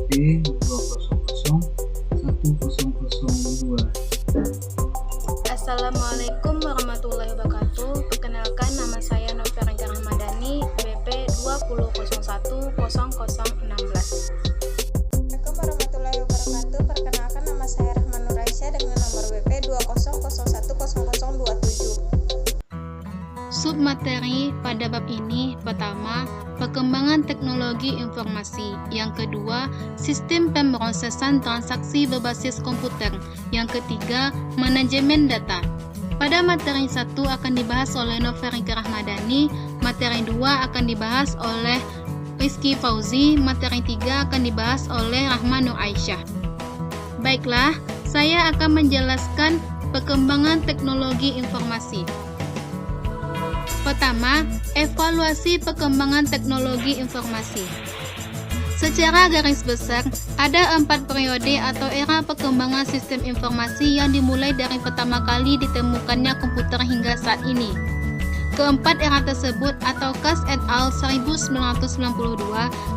WP2001002. Assalamualaikum warahmatullahi wabarakatuh. Perkenalkan, nama saya Novia Rahmadani, WP 20010010016. Assalamualaikum warahmatullahi wabarakatuh. Perkenalkan, nama saya Rahman Nur Aisyah dengan nomor WP 20010010027. Submateri pada bab ini: pertama, perkembangan teknologi informasi; yang kedua, sistem pemrosesan transaksi berbasis komputer; yang ketiga, manajemen data. Pada materi 1 akan dibahas oleh Novia Rahmadani, materi 2 akan dibahas oleh Rizky Fauzi, materi 3 akan dibahas oleh Rahman Nur Aisyah. Baiklah, saya akan menjelaskan perkembangan teknologi informasi. Pertama, evaluasi perkembangan teknologi informasi. Secara garis besar, ada 4 periode atau era perkembangan sistem informasi yang dimulai dari pertama kali ditemukannya komputer hingga saat ini. Keempat era tersebut atau Kass et al. 1992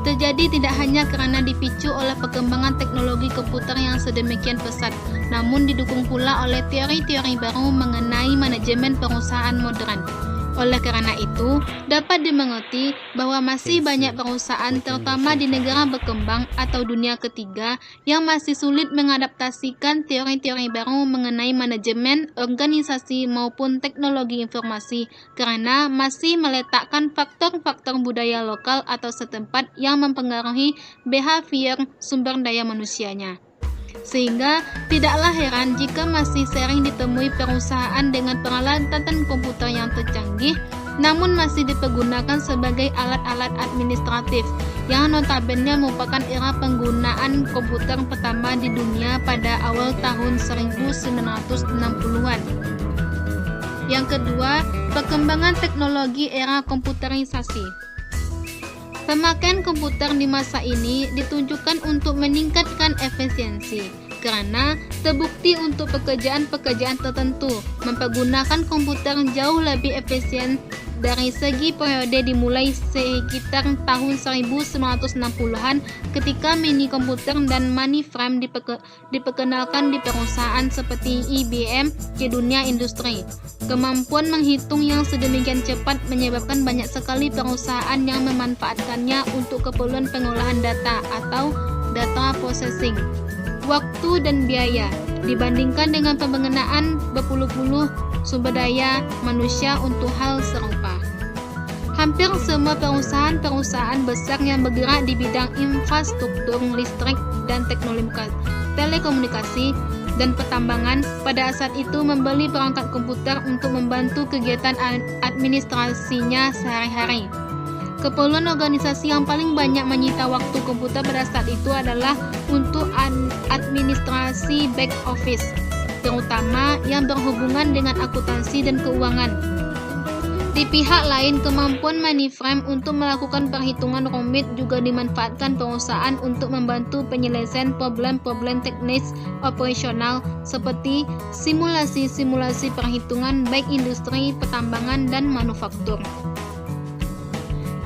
terjadi tidak hanya karena dipicu oleh perkembangan teknologi komputer yang sedemikian pesat, namun didukung pula oleh teori-teori baru mengenai manajemen perusahaan modern. Oleh karena itu, dapat dimengerti bahwa masih banyak perusahaan terutama di negara berkembang atau dunia ketiga yang masih sulit mengadaptasikan teori-teori baru mengenai manajemen, organisasi maupun teknologi informasi karena masih meletakkan faktor-faktor budaya lokal atau setempat yang mempengaruhi behavior sumber daya manusianya. Sehingga tidaklah heran jika masih sering ditemui perusahaan dengan peralatan komputer yang tercanggih namun masih dipergunakan sebagai alat-alat administratif yang notabene merupakan era penggunaan komputer pertama di dunia pada awal tahun 1960-an. Yang kedua, perkembangan teknologi era komputerisasi. Pemakaian komputer di masa ini ditunjukkan untuk meningkatkan efisiensi, karena terbukti untuk pekerjaan-pekerjaan tertentu mempergunakan komputer jauh lebih efisien dari segi periode dimulai sekitar tahun 1960-an ketika mini komputer dan mainframe diperkenalkan di perusahaan seperti IBM di dunia industri. Kemampuan menghitung yang sedemikian cepat menyebabkan banyak sekali perusahaan yang memanfaatkannya untuk keperluan pengolahan data atau data processing. Waktu dan biaya dibandingkan dengan penggunaan berpuluh-puluh sumber daya manusia untuk hal serupa. Hampir semua perusahaan besar yang bergerak di bidang infrastruktur listrik dan telekomunikasi dan pertambangan pada saat itu membeli perangkat komputer untuk membantu kegiatan administrasinya sehari-hari. Keperluan organisasi yang paling banyak menyita waktu komputer pada saat itu adalah untuk administrasi back office, terutama yang berhubungan dengan akuntansi dan keuangan. Di pihak lain, kemampuan mainframe untuk melakukan perhitungan rumit juga dimanfaatkan perusahaan untuk membantu penyelesaian problem-problem teknis operasional seperti simulasi-simulasi perhitungan baik industri, pertambangan, dan manufaktur.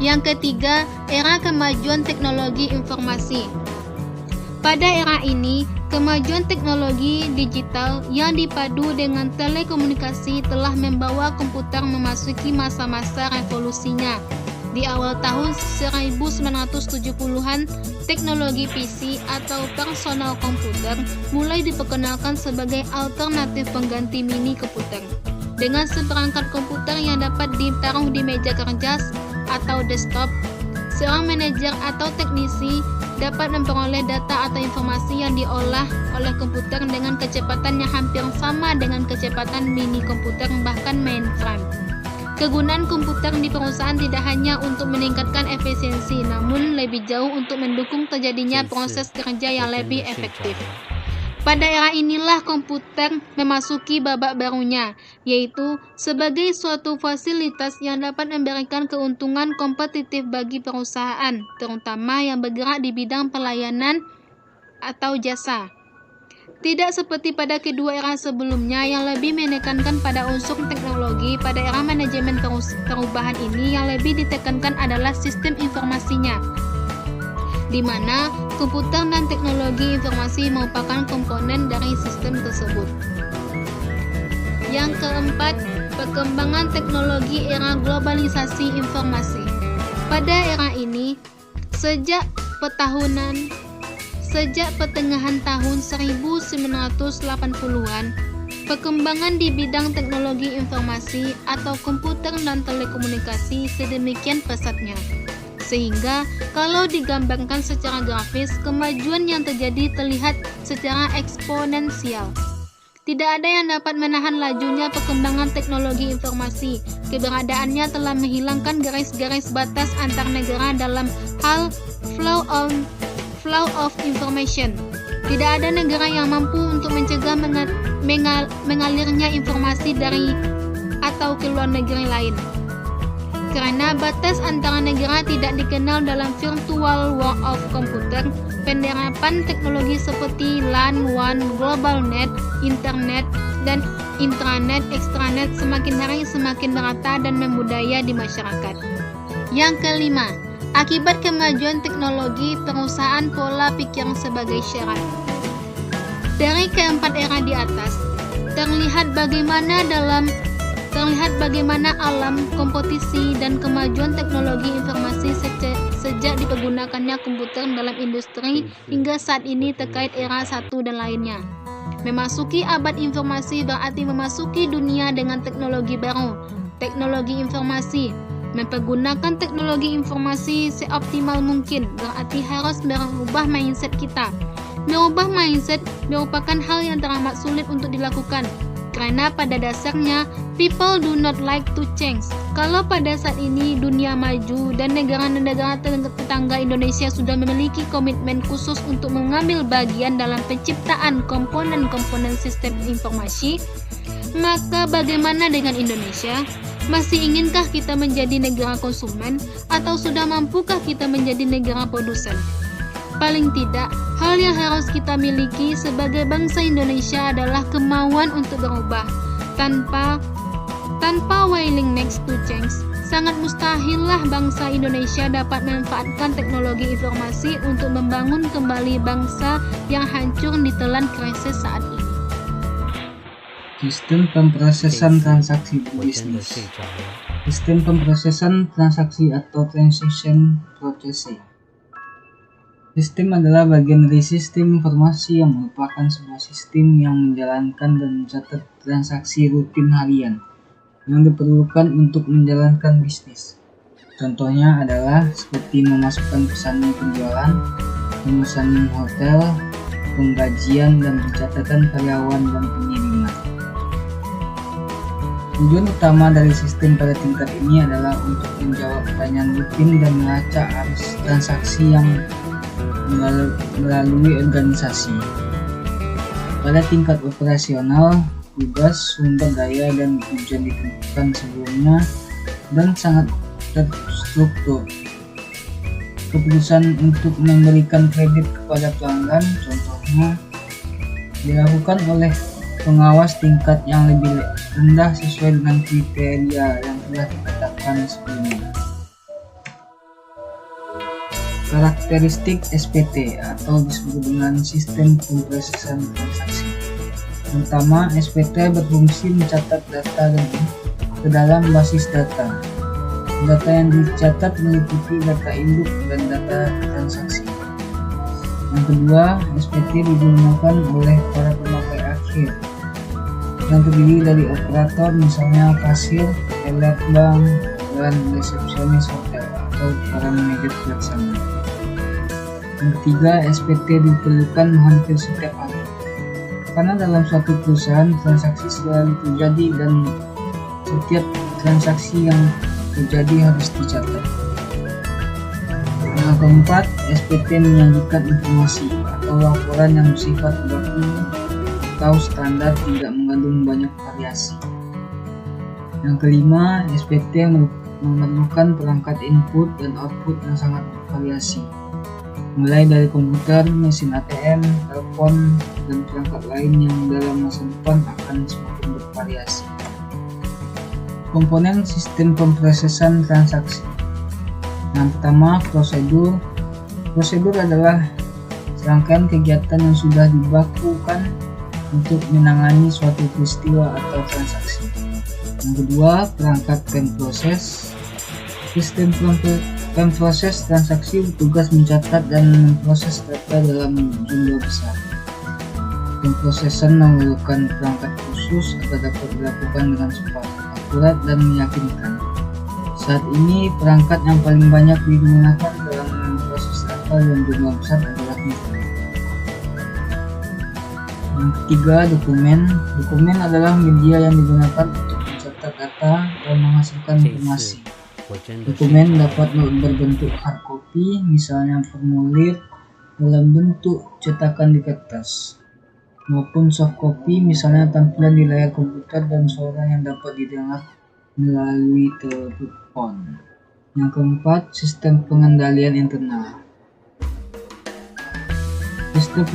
Yang ketiga, era kemajuan teknologi informasi. Pada era ini, kemajuan teknologi digital yang dipadu dengan telekomunikasi telah membawa komputer memasuki masa-masa revolusinya. Di awal tahun 1970-an, teknologi PC atau personal komputer mulai diperkenalkan sebagai alternatif pengganti mini komputer. Dengan seperangkat komputer yang dapat ditaruh di meja kerja atau desktop, seorang manajer atau teknisi dapat memperoleh data atau informasi yang diolah oleh komputer dengan kecepatan yang hampir sama dengan kecepatan mini komputer bahkan mainframe. Kegunaan komputer di perusahaan tidak hanya untuk meningkatkan efisiensi, namun lebih jauh untuk mendukung terjadinya proses kerja yang lebih efektif. Pada era inilah komputer memasuki babak barunya, yaitu sebagai suatu fasilitas yang dapat memberikan keuntungan kompetitif bagi perusahaan, terutama yang bergerak di bidang pelayanan atau jasa. Tidak seperti pada kedua era sebelumnya yang lebih menekankan pada unsur teknologi, pada era manajemen perubahan ini yang lebih ditekankan adalah sistem informasinya. di mana komputer dan teknologi informasi merupakan komponen dari sistem tersebut. Yang keempat, perkembangan teknologi era globalisasi informasi. Pada era ini, sejak pertengahan tahun 1980-an, perkembangan di bidang teknologi informasi atau komputer dan telekomunikasi sedemikian pesatnya, sehingga kalau digambarkan secara grafis, kemajuan yang terjadi terlihat secara eksponensial. Tidak ada yang dapat menahan lajunya perkembangan teknologi informasi. Keberadaannya telah menghilangkan garis-garis batas antar negara dalam hal flow of information. Tidak ada negara yang mampu untuk mencegah mengalirnya informasi dari atau ke luar negeri lain. Karena batas antara negara tidak dikenal dalam virtual world of computer, penerapan teknologi seperti LAN, WAN, global net, internet, dan intranet, extranet semakin hari semakin merata dan membudaya di masyarakat. Yang kelima, akibat kemajuan teknologi, perusahaan pola pikir sebagai syarat. Dari keempat era di atas, terlihat bagaimana alam, kompetisi, dan kemajuan teknologi informasi sejak dipergunakannya komputer dalam industri hingga saat ini terkait era satu dan lainnya. Memasuki abad informasi berarti memasuki dunia dengan teknologi baru, teknologi informasi. Mempergunakan teknologi informasi seoptimal mungkin berarti harus merubah mindset kita. Merubah mindset merupakan hal yang teramat sulit untuk dilakukan, karena pada dasarnya people do not like to change. Kalau pada saat ini dunia maju dan negara-negara tetangga Indonesia sudah memiliki komitmen khusus untuk mengambil bagian dalam penciptaan komponen-komponen sistem informasi, maka bagaimana dengan Indonesia? Masih inginkah kita menjadi negara konsumen atau sudah mampukah kita menjadi negara produsen? Paling tidak, hal yang harus kita miliki sebagai bangsa Indonesia adalah kemauan untuk berubah. Tanpa willingness to change, sangat mustahillah bangsa Indonesia dapat memanfaatkan teknologi informasi untuk membangun kembali bangsa yang hancur ditelan krisis saat ini. Sistem pemrosesan transaksi bisnis. Sistem pemrosesan transaksi atau transaction processing. Sistem adalah bagian dari sistem informasi yang merupakan sebuah sistem yang menjalankan dan mencatat transaksi rutin harian yang diperlukan untuk menjalankan bisnis. Contohnya adalah seperti memasukkan pesanan penjualan, pemesanan hotel, penggajian, dan pencatatan karyawan dan pengiriman. Tujuan utama dari sistem pada tingkat ini adalah untuk menjawab pertanyaan rutin dan melacak arus transaksi yang melalui organisasi. Pada tingkat operasional, tugas, sumber daya, dan tujuan ditentukan sebelumnya dan sangat terstruktur. Keputusan untuk memberikan kredit kepada pelanggan, contohnya, dilakukan oleh pengawas tingkat yang lebih rendah sesuai dengan kriteria yang telah ditetapkan sebelumnya. Karakteristik SPT atau disebut dengan sistem pemrosesan transaksi. Pertama, SPT berfungsi mencatat data ke dalam basis data. Data yang dicatat meliputi data induk dan data transaksi. Yang kedua, SPT digunakan oleh para pemakai akhir yang terdiri dari operator, misalnya kasir, teller bank, dan resepsionis hotel atau para manajer pelaksana. Yang ketiga, SPT diperlukan hampir setiap hari, karena dalam suatu perusahaan transaksi selalu terjadi dan setiap transaksi yang terjadi harus dicatat. Yang keempat, SPT menyajikan informasi atau laporan yang bersifat baku atau standar, tidak mengandung banyak variasi. Yang kelima, SPT memerlukan perangkat input dan output yang sangat bervariasi, mulai dari komputer, mesin ATM, telepon, dan perangkat lain yang dalam masa depan akan semakin bervariasi. Komponen sistem pemrosesan transaksi. Yang pertama, prosedur. Prosedur adalah serangkaian kegiatan yang sudah dibakukan untuk menangani suatu peristiwa atau transaksi. Yang kedua, perangkat pemproses. Sistem pemproses transaksi bertugas mencatat dan memproses data dalam jumlah besar. Pemprosesan memerlukan perangkat khusus agar dapat dilakukan dengan cepat, akurat, dan meyakinkan. Saat ini, perangkat yang paling banyak digunakan dalam memproses data yang jumlah besar adalah internet. Yang ketiga, dokumen. Dokumen adalah media yang digunakan untuk mencatat data dan menghasilkan informasi. Dokumen dapat berbentuk hard copy, misalnya formulir dalam bentuk cetakan di kertas, maupun soft copy, misalnya tampilan di layar komputer dan suara yang dapat didengar melalui telepon. Yang keempat, sistem pengendalian internal. Sistem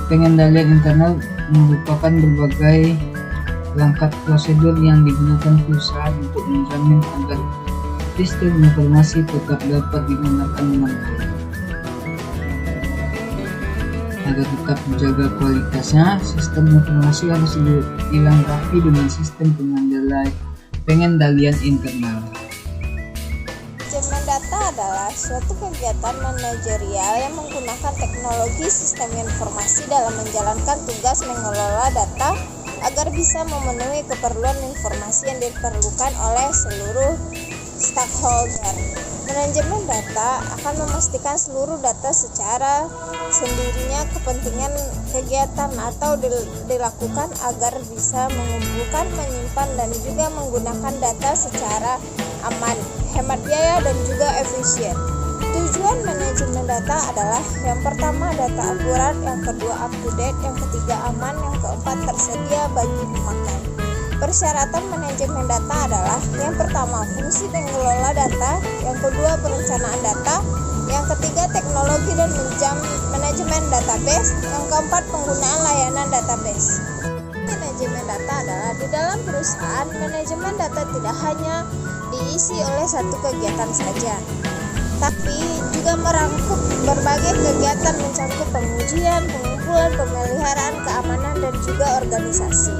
pengendalian internal merupakan berbagai perangkat prosedur yang digunakan perusahaan untuk menjamin agar sistem informasi tetap dapat digunakan dengan baik. Agar tetap menjaga kualitasnya, sistem informasi harus dilengkapi dengan sistem pengendalian internal. Manajemen data adalah suatu kegiatan manajerial yang menggunakan teknologi sistem informasi dalam menjalankan tugas mengelola data agar bisa memenuhi keperluan informasi yang diperlukan oleh seluruh stakeholder. Manajemen data akan memastikan seluruh data secara sendirinya kepentingan kegiatan atau dilakukan agar bisa mengumpulkan, menyimpan, dan juga menggunakan data secara aman, hemat biaya, dan juga efisien. Tujuan manajemen data adalah yang pertama data akurat, yang kedua up to date, yang ketiga aman, yang keempat tersedia bagi pemakai. Persyaratan manajemen data adalah yang pertama fungsi pengelola data, yang kedua perencanaan data, yang ketiga teknologi dan manajemen database, yang keempat penggunaan layanan database. Manajemen data adalah di dalam perusahaan, manajemen data tidak hanya diisi oleh satu kegiatan saja, tapi juga merangkup berbagai kegiatan mencakup pengujian, pengumpulan, pemeliharaan, keamanan, dan juga organisasi.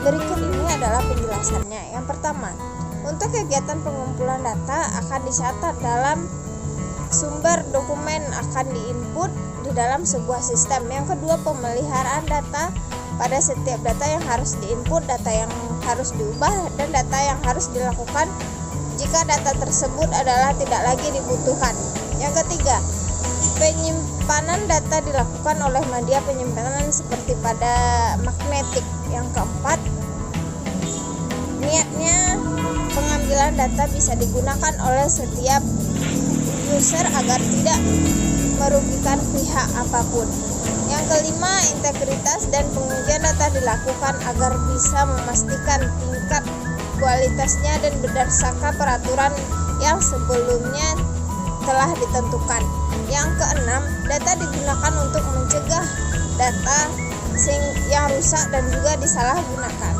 Berikut ini adalah penjelasannya. Yang pertama, untuk kegiatan pengumpulan data akan dicatat dalam sumber dokumen, akan diinput di dalam sebuah sistem. Yang kedua, pemeliharaan data. Pada setiap data yang harus diinput, data yang harus diubah, dan data yang harus dilakukan jika data tersebut adalah tidak lagi dibutuhkan. Yang ketiga, penyimpanan data dilakukan oleh media penyimpanan seperti pada magnetik. Yang keempat, niatnya pengambilan data bisa digunakan oleh setiap user agar tidak merugikan pihak apapun. Yang kelima, integritas dan pengujian data dilakukan agar bisa memastikan tingkat kualitasnya dan berdasarkan peraturan yang sebelumnya telah ditentukan. Yang keenam, data digunakan untuk mencegah data yang rusak dan juga disalahgunakan.